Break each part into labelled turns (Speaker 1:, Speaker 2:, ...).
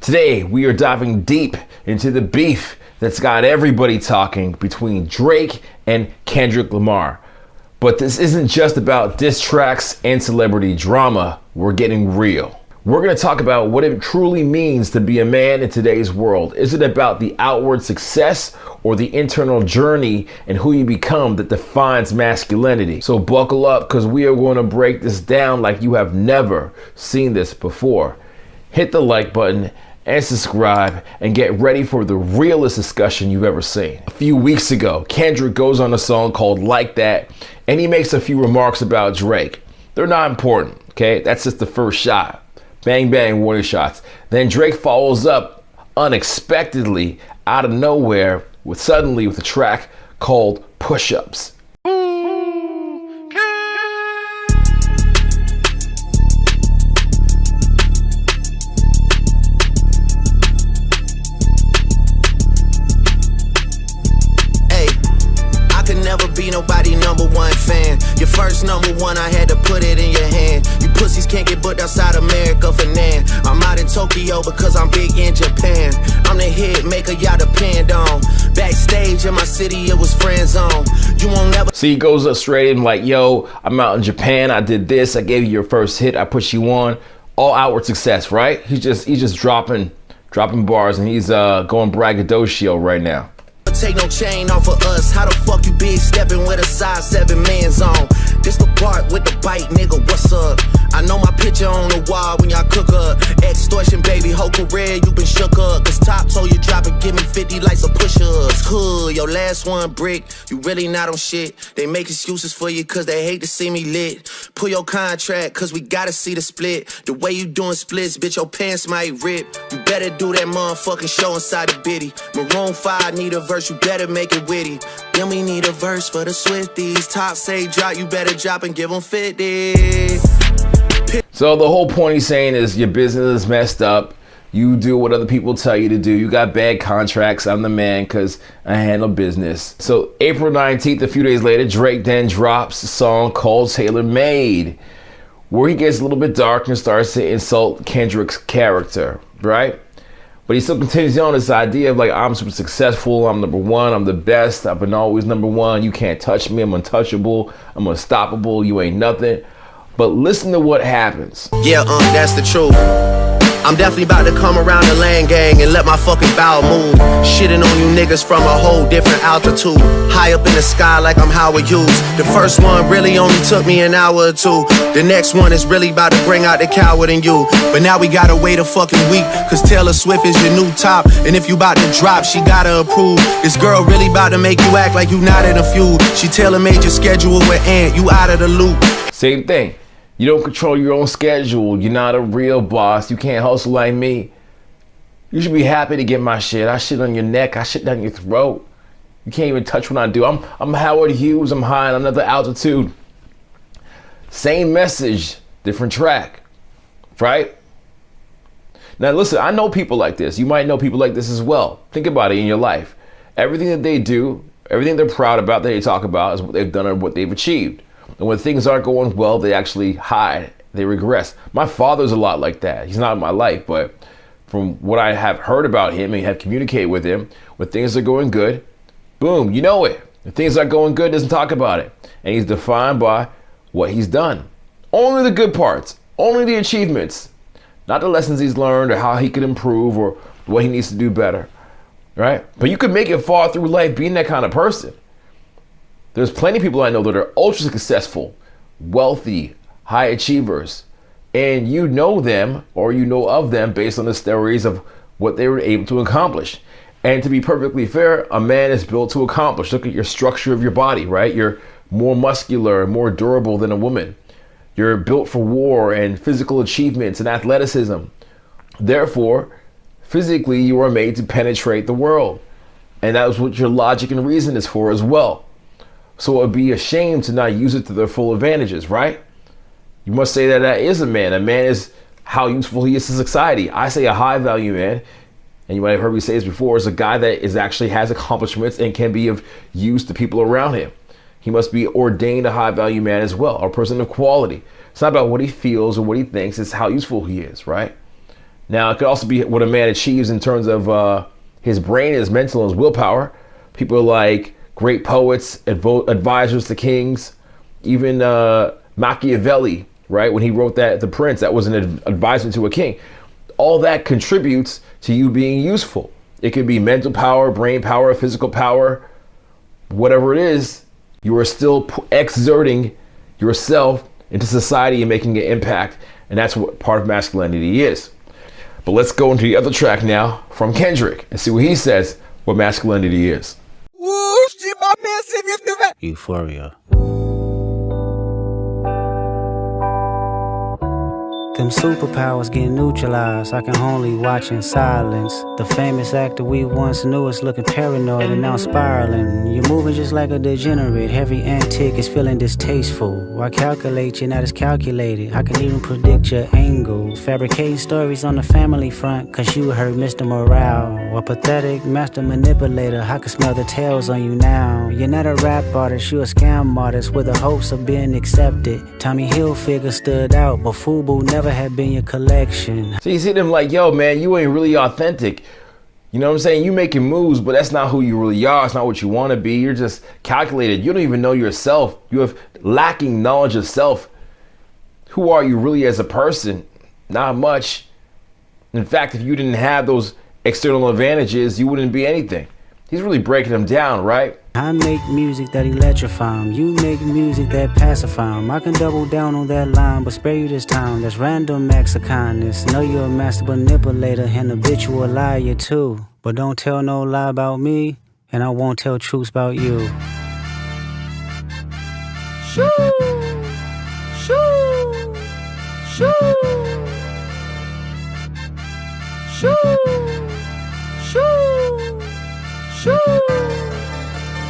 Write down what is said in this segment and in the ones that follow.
Speaker 1: Today, we are diving deep into the beef that's got everybody talking between Drake and Kendrick Lamar. But this isn't just about diss tracks and celebrity drama. We're getting real. We're going to talk about what it truly means to be a man in today's world. Is it about the outward success or the internal journey and who you become that defines masculinity? So buckle up, because we are going to break this down like you have never seen this before. Hit the like button and subscribe and get ready for the realest discussion you've ever seen. A few weeks ago, Kendrick goes on a song called Like That, and he makes a few remarks about Drake. They're not important, okay? That's just the first shot. Bang, bang, warning shots. Then Drake follows up unexpectedly out of nowhere with a track called Push-Ups.
Speaker 2: Be nobody #1 fan. Your first #1, I had to put it in your hand. You pussies can't get booked outside America for nan. I'm out in Tokyo because I'm big in Japan. I'm the hit maker y'all depend on. Backstage in my city, it was friend zone. You won't never.
Speaker 1: See, he goes up straight and like, yo, I'm out in Japan, I did this, I gave you your first hit, I put you on. All outward success, right? He's just dropping bars, and he's going braggadocio right now.
Speaker 2: Take no chain off of us. How the fuck you big stepping with a size 7 man's on? This the part with the bite, nigga, what's up? I know my picture on the wall when y'all cook up. Extortion, baby, whole career, you been shook up. Cause top told you drop it, give me 50 like some push-ups. Hood, your last one brick, you really not on shit. They make excuses for you cause they hate to see me lit. Pull your contract cause we gotta see the split. The way you doing splits, bitch, your pants might rip. You better do that motherfucking show inside the bitty. Maroon 5 need a verse, you better make it witty. Then we need a verse for the Swifties. Top say drop, you better drop and give them 50.
Speaker 1: So the whole point he's saying is your business is messed up. You do what other people tell you to do. You got bad contracts. I'm the man because I handle business. So April 19th, a few days later, Drake then drops a song called Tailor Made, where he gets a little bit dark and starts to insult Kendrick's character, right? But he still continues on this idea of like, I'm super successful, I'm #1, I'm the best, I've been always #1, you can't touch me, I'm untouchable, I'm unstoppable, you ain't nothing. But listen to what happens.
Speaker 2: Yeah, that's the truth. I'm definitely about to come around the land gang and let my fucking bowel move. Shitting on you niggas from a whole different altitude. High up in the sky like I'm Howard Hughes. The first one really only took me an hour or two. The next one is really about to bring out the coward in you. But now we gotta wait a fucking week, cause Taylor Swift is your new top. And if you about to drop, she gotta approve. This girl really about to make you act like you not in a feud. She tailor-made your schedule with Ant, you out of the loop.
Speaker 1: Same thing. You don't control your own schedule. You're not a real boss. You can't hustle like me. You should be happy to get my shit. I shit on your neck. I shit down your throat. You can't even touch what I do. I'm Howard Hughes. I'm high on another altitude. Same message, different track, right? Now listen, I know people like this. You might know people like this as well. Think about it in your life. Everything that they do, everything they're proud about, that they talk about, is what they've done or what they've achieved. And when things aren't going well, they actually hide, they regress. My father's a lot like that. He's not in my life, but from what I have heard about him and have communicated with him, when things are going good, boom, you know it. If things aren't going good, doesn't talk about it. And he's defined by what he's done. Only the good parts, only the achievements, not the lessons he's learned or how he could improve or what he needs to do better, right? But you could make it far through life being that kind of person. There's plenty of people I know that are ultra successful, wealthy, high achievers, and you know them or you know of them based on the stories of what they were able to accomplish. And to be perfectly fair, a man is built to accomplish. Look at your structure of your body, right? You're more muscular, more durable than a woman. You're built for war and physical achievements and athleticism. Therefore, physically, you are made to penetrate the world. And that is what your logic and reason is for as well. So it would be a shame to not use it to their full advantages, right? You must say that that is a man. A man is how useful he is to society. I say a high value man, and you might have heard me say this before, is a guy that is actually has accomplishments and can be of use to people around him. He must be ordained a high value man as well, a person of quality. It's not about what he feels or what he thinks, it's how useful he is, right? Now, it could also be what a man achieves in terms of his brain, his mental, his willpower. People like great poets, advisors to kings, even Machiavelli, right? When he wrote that, The Prince, that was an advisor to a king. All that contributes to you being useful. It could be mental power, brain power, physical power, whatever it is, you are still exerting yourself into society and making an impact. And that's what part of masculinity is. But let's go into the other track now from Kendrick and see what he says what masculinity is.
Speaker 3: Euphoria. Them superpowers get neutralized. I can only watch in silence. The famous actor we once knew is looking paranoid and now spiraling. You're moving just like a degenerate. Every antic is feeling distasteful. I calculate you're not as calculated. I can even predict your angles. Fabricating stories on the family front, cause you heard Mr. Morale. A pathetic master manipulator. I can smell the tails on you now. You're not a rap artist, you're a scam artist with the hopes of being accepted. Tommy Hilfiger stood out, but FUBU never had been your collection.
Speaker 1: So you see them like, yo, man, you ain't really authentic. You know what I'm saying? You making moves, but that's not who you really are. It's not what you want to be. You're just calculated. You don't even know yourself. You have lacking knowledge of self. Who are you really as a person? Not much. In fact, if you didn't have those external advantages, you wouldn't be anything. He's really breaking them down, right?
Speaker 3: I make music that electrify 'em. You make music that pacify 'em. I can double down on that line, but spare you this time. That's random acts of kindness. Know you're a master manipulator and habitual liar too. But don't tell no lie about me, and I won't tell truths about you.
Speaker 2: Shoo, shoo, shoo, shoo, shoo, shoo.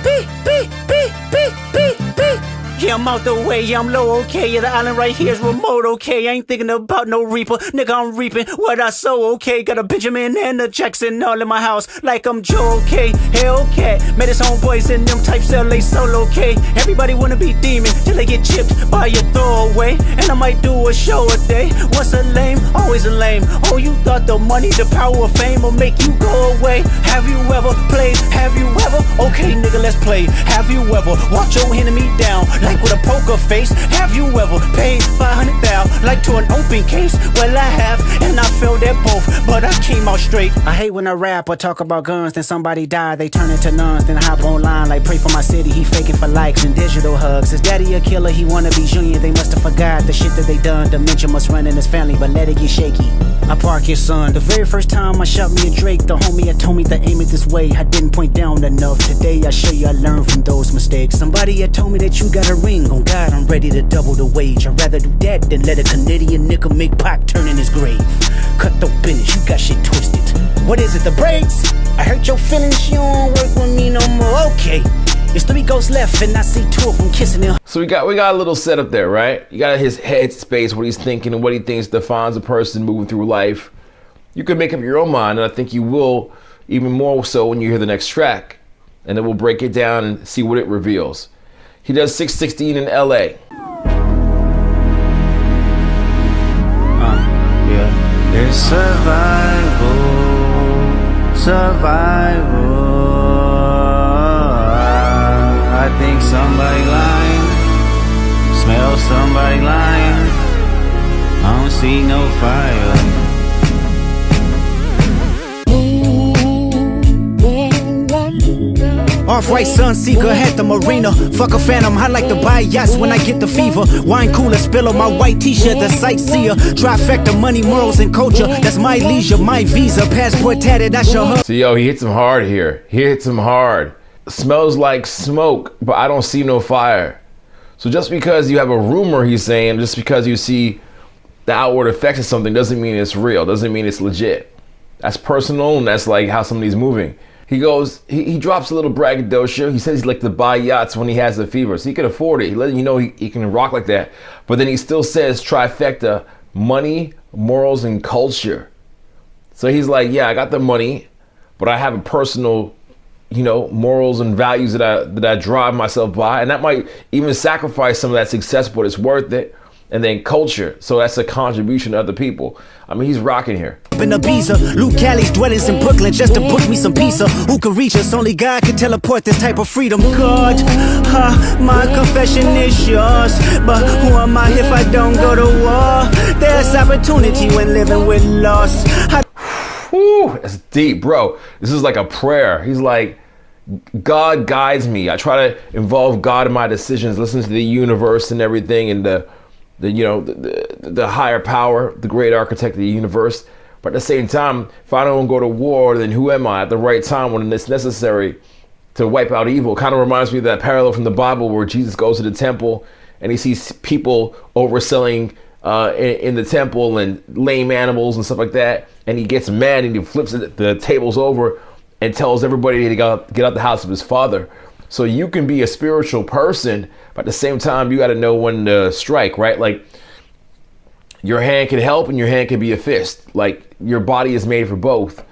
Speaker 3: Beep, beep, beep, beep, beep, beep. Yeah, I'm out the way, yeah, I'm low, okay. Yeah, the island right here is remote, okay. I ain't thinking about no reaper, nigga, I'm reaping what I sow, okay. Got a Benjamin and a Jackson all in my house, like I'm Joe, okay. Hellcat, made his homeboys and them types LA solo, okay. Everybody wanna be demon till they get chipped by your throwaway. And I might do a show a day. Once a lame, always a lame. Oh, you thought the money, the power of fame will make you go away. Have you ever played? Have you ever? Okay, nigga, let's play. Have you ever walked your enemy down like with a poker face? Have you ever paid 500,000 like to an open case? Well, I have, and I failed at both, but I came out straight. I hate when I rap or talk about guns, then somebody die, they turn into nuns, then I hop online like pray for my city. He faking for likes and digital hugs. His daddy a killer, he wanna be Junior. They must have forgot the shit that they done. Dementia must run in his family, but let it get shaky. I park your son. The very first time I shot me a Drake, the homie had told me to aim it this way. I didn't point down enough. Today I show you I learned from those mistakes. Somebody had told me that you got a ring. On God, I'm ready to double the wage. I'd rather do that than let a Canadian nigga make Pac turn in his grave. Cut the business, you got shit twisted. What is it, the brakes? I hurt your feelings, you don't work with me no more. Okay, there's 3 ghosts left and I see 2 of them kissing him.
Speaker 1: So we got a little setup there, right? You got his head space, what he's thinking and what he thinks defines a person moving through life. You can make up your own mind, and I think you will even more so when you hear the next track. And then we'll break it down and see what it reveals. He does 616 in LA.
Speaker 3: Yeah. It's survival. I think somebody lying. Smell somebody lying. I don't see no fire. Off-white Sunseeker had the marina. Fuck a phantom, I like to buy yachts when I get the fever. Wine cooler, spill on my white t-shirt, the sightseer. Trifecta, money, morals, and culture. That's my leisure, my visa. Passport tatted, I show her.
Speaker 1: So yo, he hits him hard here. He hits him hard. Smells like smoke, but I don't see no fire. So just because you have a rumor, he's saying, just because you see the outward effects of something doesn't mean it's real, doesn't mean it's legit. That's personal, and that's like how somebody's moving. He goes, he drops a little braggadocio. He says he'd like to buy yachts when he has the fever. So he can afford it. He let you know he can rock like that. But then he still says trifecta, money, morals, and culture. So he's like, yeah, I got the money, but I have a personal, morals and values that I drive myself by. And that might even sacrifice some of that success, but it's worth it. and then culture. So that's a contribution to other people. I mean, he's rocking here.
Speaker 3: In Ibiza, Luke Callie's dwellings in Brooklyn just to book me some pizza. Who can reach us? Only God can teleport this type of freedom. God, my confession is yours, but who am I if I don't go to war? There's opportunity when living with loss.
Speaker 1: Whew, that's deep, bro. This is like a prayer. He's like, God guides me. I try to involve God in my decisions, listen to the universe and everything, and the higher power, the great architect of the universe. But at the same time, if I don't go to war, then who am I at the right time when it's necessary to wipe out evil? Kind of reminds me of that parallel from the Bible where Jesus goes to the temple and he sees people overselling in the temple and lame animals and stuff like that. And he gets mad and he flips the tables over and tells everybody to get out the house of his father. So you can be a spiritual person, but at the same time, you got to know when to strike, right? Like, your hand can help and your hand can be a fist. Like, your body is made for both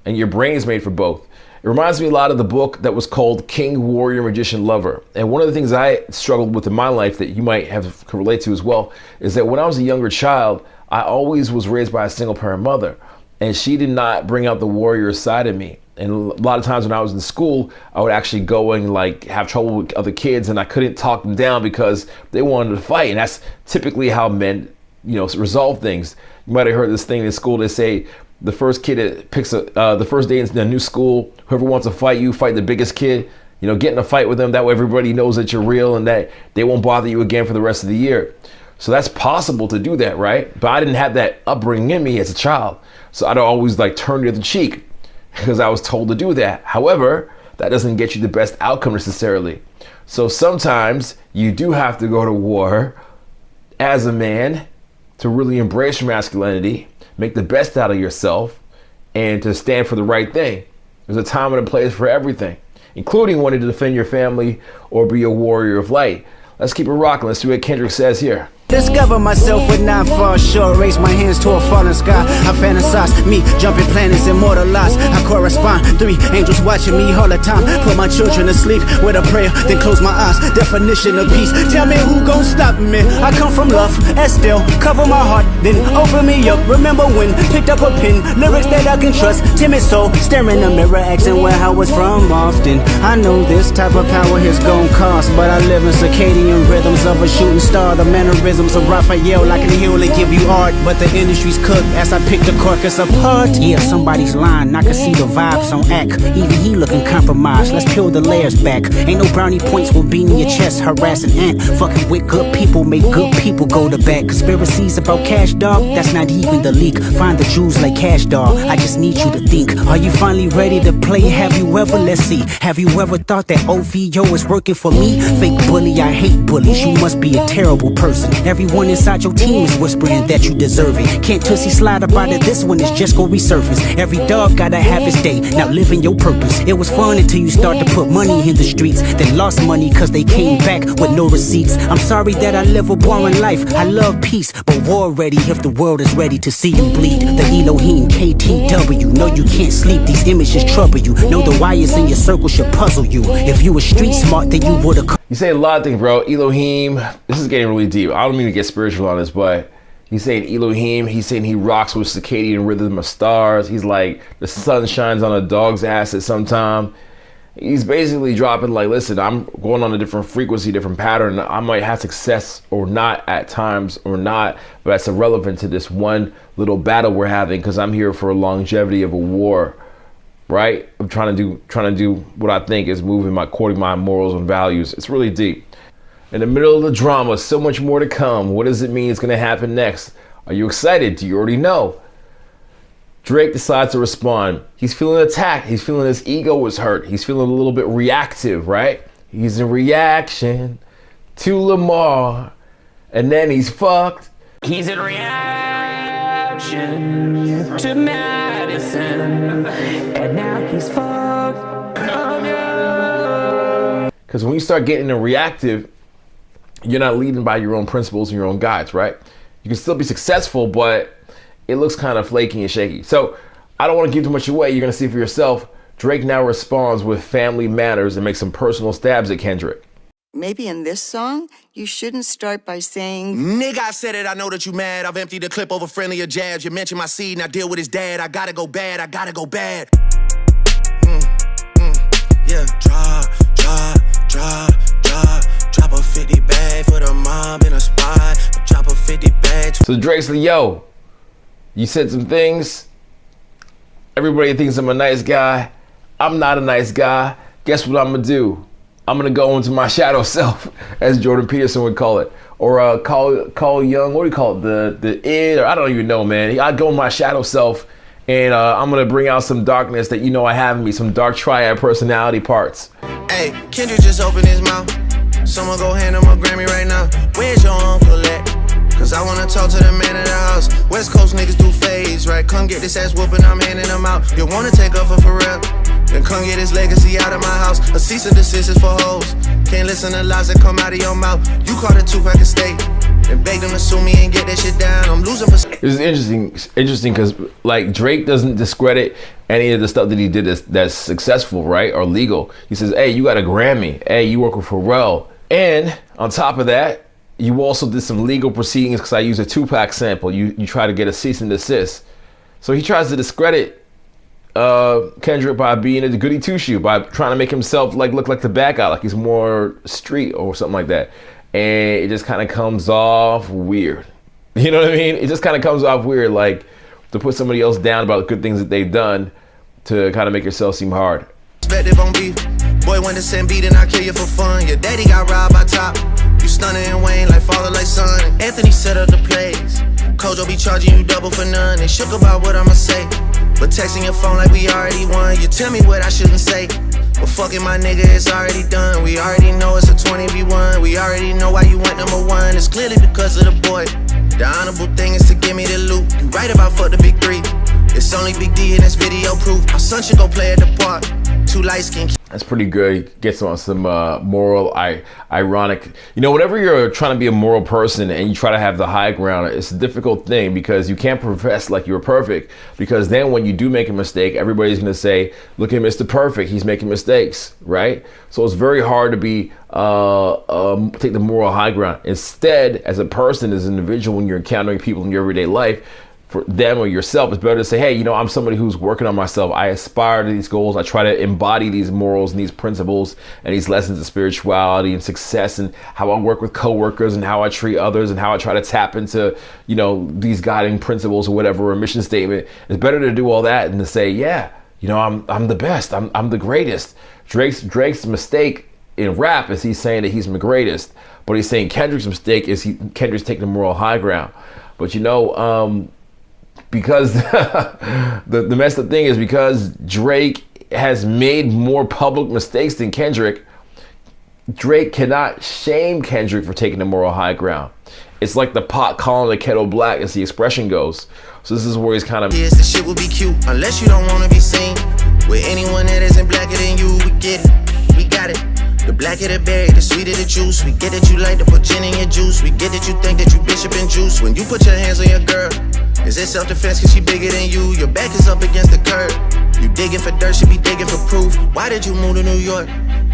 Speaker 1: and your brain is made for both. It reminds me a lot of the book that was called King, Warrior, Magician, Lover. And one of the things I struggled with in my life that you might can relate to as well is that when I was a younger child, I always was raised by a single parent mother, and she did not bring out the warrior side of me. And a lot of times when I was in school, I would actually go and like have trouble with other kids, and I couldn't talk them down because they wanted to fight. And that's typically how men, resolve things. You might have heard this thing in school. They say the first kid that picks the first day in a new school, whoever wants to fight you, fight the biggest kid. Get in a fight with them. That way everybody knows that you're real and that they won't bother you again for the rest of the year. So that's possible to do that, right? But I didn't have that upbringing in me as a child. So I'd always like turn the other cheek because I was told to do that. However, that doesn't get you the best outcome necessarily. So sometimes you do have to go to war as a man to really embrace your masculinity, make the best out of yourself, and to stand for the right thing. There's a time and a place for everything, including wanting to defend your family or be a warrior of light. Let's keep it rocking. Let's see what Kendrick says here.
Speaker 3: Discover myself would not fall short. Raise my hands to a falling sky. I fantasize me jumping planets, immortalized. I correspond. 3 angels watching me all the time. Put my children to sleep with a prayer, then close my eyes. Definition of peace. Tell me who gon' stop me. I come from love, Estelle. Cover my heart, then open me up. Remember when picked up a pen, lyrics that I can trust. Timid soul, staring in the mirror, asking where I was from often. I know this type of power is gon' cost, but I live in circadian rhythms of a shooting star. The mannerisms of Raphael, I can heal and give you art, but the industry's cooked as I pick the carcass apart. Yeah, somebody's lying, I can see the vibes on act. Even he looking compromised, let's peel the layers back. Ain't no brownie points with beating your chest, harassing ant. Fucking with good people, make good people go to bed. Conspiracies about cash, dog, that's not even the leak. Find the jewels like cash, dog, I just need you to think. Are you finally ready to play? Have you ever, let's see, have you ever thought that OVO is working for me? Fake bully, I hate bullies, you must be a terrible person. Everyone inside your team is whispering that you deserve it. Can't Tootsie slide about it, this one is just gonna resurface. Every dog gotta have his day, now living your purpose. It was fun until you start to put money in the streets. Then lost money cause they came back with no receipts. I'm sorry that I live a boring life, I love peace, but war ready if the world is ready to see you bleed. The Elohim, KTW, know you can't sleep, these images trouble you. Know the wires in your circle should puzzle you. If you were street smart then you would've.
Speaker 1: You say a lot of things, bro. Elohim, this is getting really deep. I don't mean to get spiritual on this, but he's saying Elohim, he's saying he rocks with circadian rhythm of stars. He's like, the sun shines on a dog's ass at some time. He's basically dropping like, listen, I'm going on a different frequency, different pattern. I might have success or not at times or not, but that's irrelevant to this one little battle we're having because I'm here for a longevity of a war. Right? I'm trying to do what I think is moving according to my morals and values. It's really deep. In the middle of the drama, so much more to come. What does it mean is going to happen next? Are you excited? Do you already know? Drake decides to respond. He's feeling attacked. He's feeling his ego is hurt. He's feeling a little bit reactive, right? He's in reaction to Lamar, and then he's fucked.
Speaker 4: He's in reaction to Madison, and now he's fucked.
Speaker 1: Because when you start getting in reactive, you're not leading by your own principles and your own guides, right? You can still be successful, but it looks kind of flaky and shaky. So I don't want to give too much away. You're going to see for yourself. Drake now responds with family matters and makes some personal stabs at Kendrick.
Speaker 5: maybe in this song, you shouldn't start by saying,
Speaker 2: Nigga, I said it, I know that you mad. I've emptied the clip over friendlier jabs. You mentioned my seed and I deal with his dad. I gotta go bad, I gotta go bad. Yeah, drop a 50 bag for the mob in a spot. Drop a 50 bag.
Speaker 1: So Drake's like, yo, you said some things. Everybody thinks I'm a nice guy. I'm not a nice guy. Guess what I'm gonna do? I'm gonna go into my shadow self, as Jordan Peterson would call it, or call Young. What do you call it? The id, or I don't even know, man. I go in my shadow self, and I'm gonna bring out some darkness that you know I have in me, some dark triad personality parts.
Speaker 2: Hey, Kendrick just opened his mouth. Someone go hand him a Grammy right now. Where's your uncle at? Cause I wanna talk to the man in the house. West Coast niggas do phase, right? Come get this ass whooping, I'm handing them out. You wanna take up for Pharrell? Then come get his legacy out of my house. A cease and desist is for hoes. Can't listen to lies that come out of your mouth. You caught a 2-pack of steak and beg them to sue me and get that shit down. I'm losing for...
Speaker 1: This is interesting because like Drake doesn't discredit any of the stuff that he did that's successful, right? Or legal. He says, hey, you got a Grammy. Hey, you work with Pharrell. And on top of that, you also did some legal proceedings because I used a 2-pack sample. You try to get a cease and desist. So he tries to discredit Kendrick by being a goody two-shoe, by trying to make himself like look like the bad guy, like he's more street or something like that. And it just kind of comes off weird. You know what I mean? It just kind of comes off weird, like to put somebody else down about the good things that they've done to kind of make yourself seem hard.
Speaker 2: Perspective on beef. Boy went to send beat and I kill you for fun. Your daddy got robbed by Top. You stunning and Wayne like father like son. Anthony set up the plays. Kojo be charging you double for none. They shook about what I'ma say, but texting your phone like we already won. You tell me what I shouldn't say, but fucking my nigga, it's already done. We already know it's a 20v1. We already know why you went #1. It's clearly because of the boy. The honorable thing is to give me the loot. You right about fuck the big 3. It's only Big D in this video proof. Our son should go play at the park. Too light skin.
Speaker 1: That's pretty good. Gets on some moral, ironic. You know, whenever you're trying to be a moral person and you try to have the high ground, it's a difficult thing because you can't profess like you're perfect. Because then when you do make a mistake, everybody's going to say, look at Mr. Perfect. He's making mistakes, right? So it's very hard to be take the moral high ground. Instead, as a person, as an individual, when you're encountering people in your everyday life, for them or yourself, it's better to say, hey, you know, I'm somebody who's working on myself. I aspire to these goals. I try to embody these morals and these principles and these lessons of spirituality and success and how I work with coworkers and how I treat others and how I try to tap into, you know, these guiding principles or whatever, or a mission statement. It's better to do all that than to say, yeah, you know, I'm the best. I'm the greatest. Drake's mistake in rap is he's saying that he's the greatest, but he's saying Kendrick's mistake is Kendrick's taking the moral high ground. But you know, because the messed up thing is because Drake has made more public mistakes than Kendrick, Drake cannot shame Kendrick for taking the moral high ground. It's like the pot calling the kettle black, as the expression goes. So this is where he's kind of...
Speaker 2: Yes, the shit will be cute unless you don't want to be seen with anyone that isn't blacker than you. We get it, we got it. The blacker the berry, the sweeter the juice. We get that you like to put gin in your juice. We get that you think that you bishop and juice. When you put your hands on your girl, is it self-defense cause she bigger than you? Your back is up against the curb. You digging for dirt, she be digging for proof. Why did you move to New York?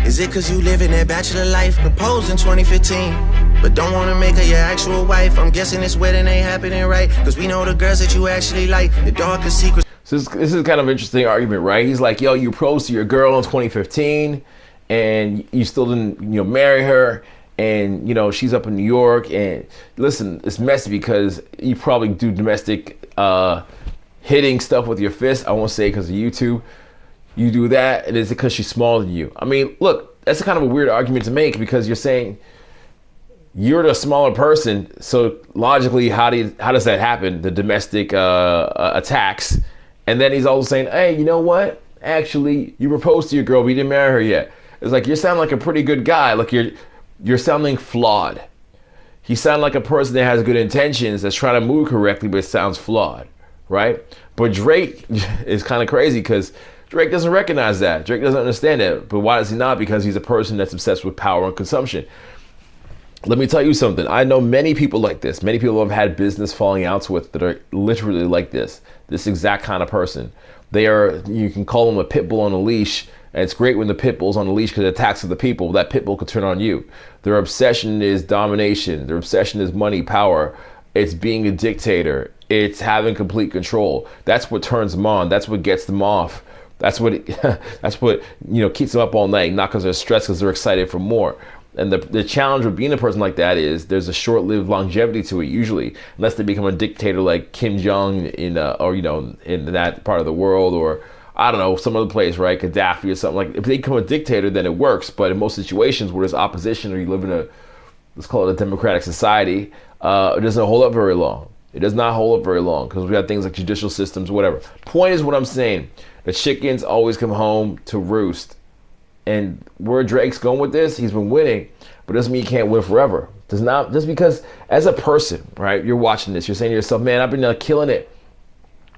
Speaker 2: Is it cause you living that bachelor life? Proposed in 2015, but don't wanna make her your actual wife. I'm guessing this wedding ain't happening right, cause we know the girls that you actually like, the darkest secrets.
Speaker 1: So this is kind of an interesting argument, right? He's like, yo, you proposed to your girl in 2015 and you still didn't, you know, marry her. And, you know, she's up in New York. And listen, it's messy because you probably do domestic hitting stuff with your fist. I won't say because of YouTube. You do that, and is it because she's smaller than you? I mean, look, that's a kind of a weird argument to make because you're saying you're the smaller person. So logically, how does that happen? The domestic attacks. And then he's also saying, hey, you know what? Actually, you proposed to your girl, but you didn't marry her yet. It's like, you sound like a pretty good guy. Like you're sounding flawed. He sounds like a person that has good intentions, that's trying to move correctly, but it sounds flawed, right? But Drake is kind of crazy because Drake doesn't recognize that. Drake doesn't understand that. But why does he not? Because he's a person that's obsessed with power and consumption. Let me tell you something. I know many people like this. Many people I've had business falling outs with that are literally like this exact kind of person. They are, you can call them a pit bull on a leash. And it's great when the pit bull's on the leash because it attacks other people. That pit bull could turn on you. Their obsession is domination. Their obsession is money, power. It's being a dictator. It's having complete control. That's what turns them on. That's what gets them off. That's what keeps them up all night, not because they're stressed, because they're excited for more. And the challenge with being a person like that is there's a short-lived longevity to it usually, unless they become a dictator like Kim Jong in that part of the world, or I don't know, some other place, right? Gaddafi or something. Like, if they become a dictator, then it works. But in most situations where there's opposition, or you live in let's call it a democratic society, it doesn't hold up very long. It does not hold up very long because we have things like judicial systems, whatever. Point is what I'm saying. The chickens always come home to roost. And where Drake's going with this, he's been winning, but doesn't mean he can't win forever. Does not, just because as a person, right, you're watching this, you're saying to yourself, man, I've been killing it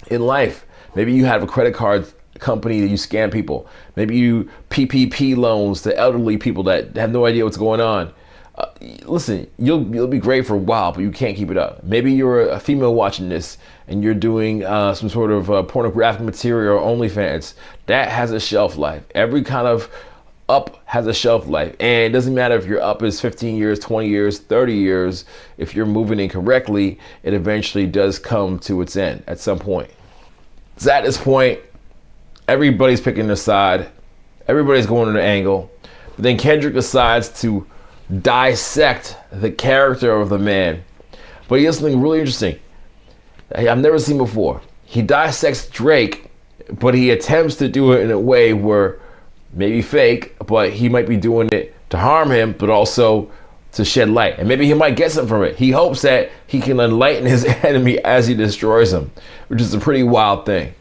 Speaker 1: in life. Maybe you have a credit card company that you scam people. Maybe you PPP loans to elderly people that have no idea what's going on. Listen, you'll be great for a while, but you can't keep it up. Maybe you're a female watching this and you're doing some sort of pornographic material or OnlyFans. That has a shelf life. Every kind of up has a shelf life. And it doesn't matter if your up is 15 years, 20 years, 30 years. If you're moving incorrectly, it eventually does come to its end at some point. So at this point, everybody's picking a side. Everybody's going to an angle. But then Kendrick decides to dissect the character of the man. But he does something really interesting I've never seen before. He dissects Drake, but he attempts to do it in a way where maybe fake, but he might be doing it to harm him, but also to shed light. And maybe he might get something from it. He hopes that he can enlighten his enemy as he destroys him, which is a pretty wild thing.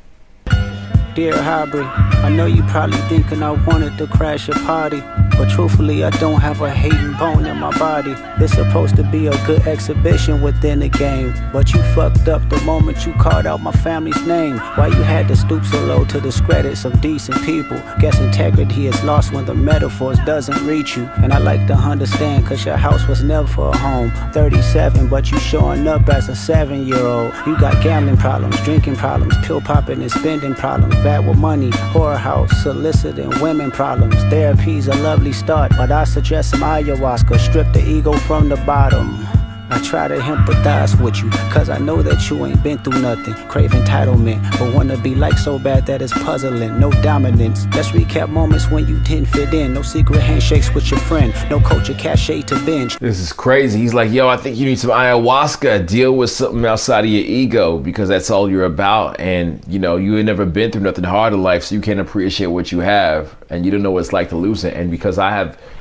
Speaker 3: Dear Hybrid, I know you probably thinking I wanted to crash your party, but truthfully I don't have a hating bone in my body. This supposed to be a good exhibition within the game, but you fucked up the moment you called out my family's name. Why you had to stoop so low to discredit some decent people? Guess integrity is lost when the metaphors doesn't reach you. And I like to understand, cause your house was never a home. 37, but you showing up as a 7-year-old. You got gambling problems, drinking problems, pill popping and spending problems. Bad with money, whorehouse, soliciting women problems. Therapy's a lovely start, but I suggest some ayahuasca. Strip the ego from the bottom. I try to empathize with you, cause I know that you ain't been through nothing. Crave entitlement, but wanna be like so bad that it's puzzling. No dominance. Let's recap moments when you didn't fit in. No secret handshakes with your friend. No culture cachet to binge.
Speaker 1: This is crazy. He's like, yo, I think you need some ayahuasca. Deal with something outside of your ego, because that's all you're about. And you ainve never been through nothing hard in life, so you can't appreciate what you have. And you don't know what it's like to lose it. And because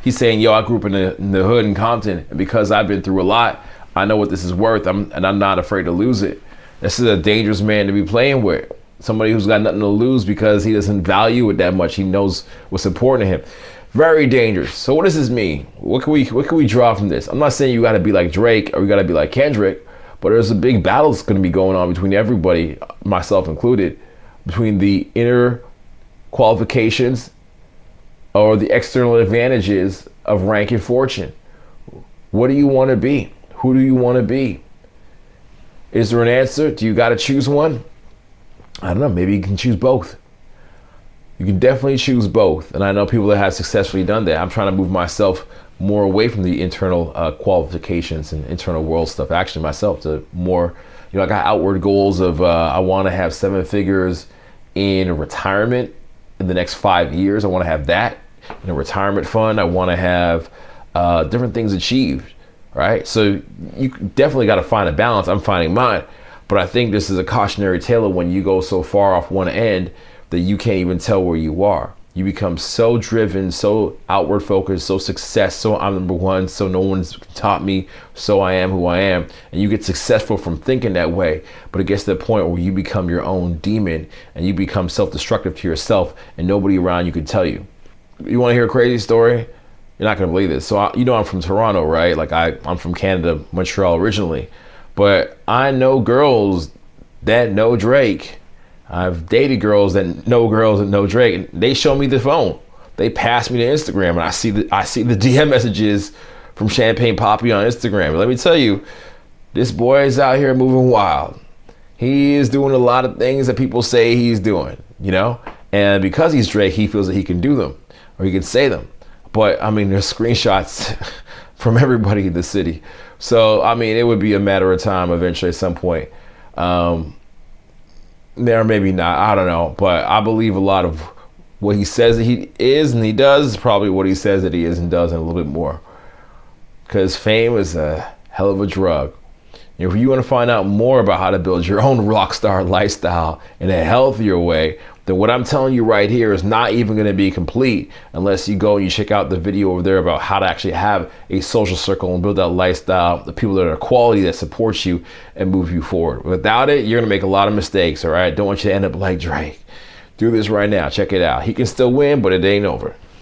Speaker 1: he's saying, yo, I grew up in the hood in Compton, and because I've been through a lot, I know what this is worth, and I'm not afraid to lose it. This is a dangerous man to be playing with. Somebody who's got nothing to lose because he doesn't value it that much. He knows what's important to him. Very dangerous. So what does this mean? What can we draw from this? I'm not saying you got to be like Drake or you got to be like Kendrick, but there's a big battle that's going to be going on between everybody, myself included, between the inner qualifications or the external advantages of rank and fortune. What do you want to be? Who do you want to be? Is there an answer? Do you got to choose one? I don't know. Maybe you can choose both. You can definitely choose both. And I know people that have successfully done that. I'm trying to move myself more away from the internal qualifications and internal world stuff. Actually, myself to more, I got outward goals of I want to have 7 figures in retirement in the next 5 years. I want to have that in a retirement fund. I want to have different things achieved. Right? So you definitely got to find a balance. I'm finding mine. But I think this is a cautionary tale when you go so far off one end that you can't even tell where you are. You become so driven, so outward focused, so so I'm number one, so no one's taught me, so I am who I am. And you get successful from thinking that way. But it gets to the point where you become your own demon and you become self-destructive to yourself and nobody around you can tell you. You want to hear a crazy story? You're not going to believe this. So, I'm from Toronto, right? Like I'm from Canada, Montreal originally. But I know girls that know Drake. I've dated girls that know Drake. And they show me the phone. They pass me the Instagram and I see the DM messages from Champagne Poppy on Instagram. And let me tell you, this boy is out here moving wild. He is doing a lot of things that people say he's doing. you know? And because he's Drake, he feels that he can do them or he can say them. But I mean, there's screenshots from everybody in the city. So, I mean, it would be a matter of time eventually at some point. There, maybe not, I don't know. But I believe a lot of what he says that he is and he does is probably what he says that he is and does, and a little bit more. Because fame is a hell of a drug. If you want to find out more about how to build your own rock star lifestyle in a healthier way, then what I'm telling you right here is not even going to be complete unless you go and you check out the video over there about how to actually have a social circle and build that lifestyle, the people that are quality, that support you and move you forward. Without it, you're going to make a lot of mistakes, all right? Don't want you to end up like Drake. Do this right now. Check it out. He can still win, but it ain't over.